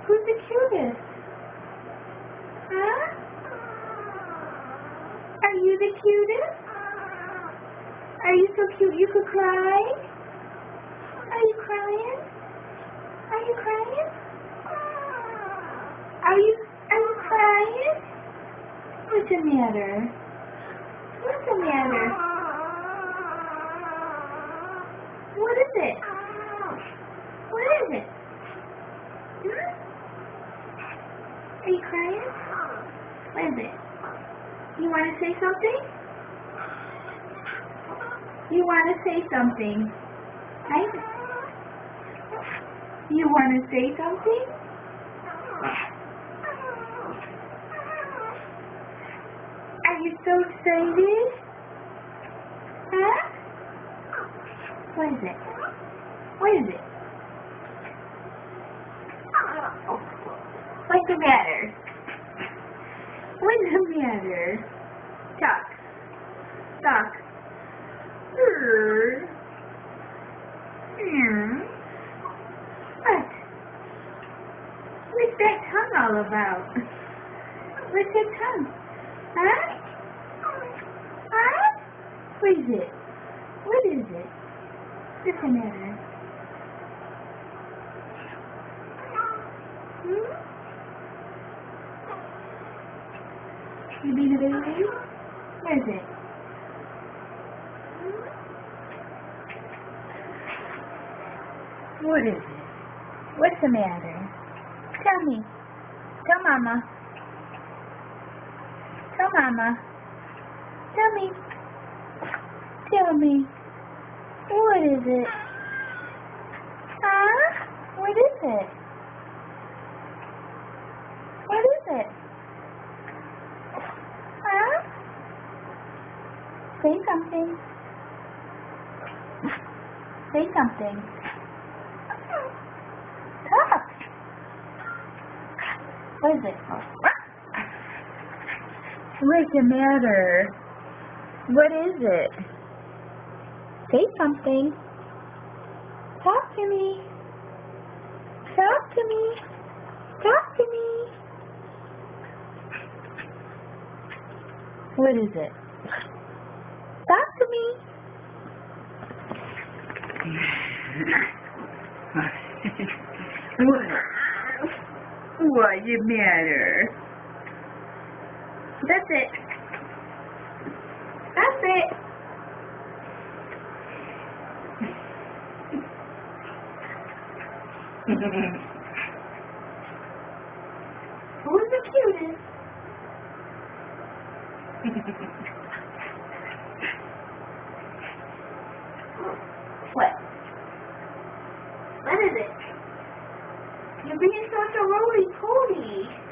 Who's the cutest? Huh? Are you the cutest? Are you so cute you could cry? Are you crying? Are you crying? Are you crying? What's the matter? What's the matter? What is it? What is it? Hmm? Are you crying? What is it? You want to say something? You want to say something? Right? You want to say something? Are you so excited? Huh? What is it? What is it? What's the matter? What's the matter? Talk. Talk. What? What's that tongue all about? What's that tongue? Huh? Huh? What is it? What is it? What's the matter? Hmm? You being a baby? What is it? What is it? What's the matter? Tell me. Tell Mama. Tell Mama. Tell me. Tell me. What is it? Huh? What is it? What is it? Huh? Say something. Say something. Talk. What is it? What's the matter? What is it? Say something. Talk to me. Talk to me. Talk to me. What is it? Talk to me. What's the matter? That's it. That's it. Who's the cutest? What? What is it? You're being such a roly-poly.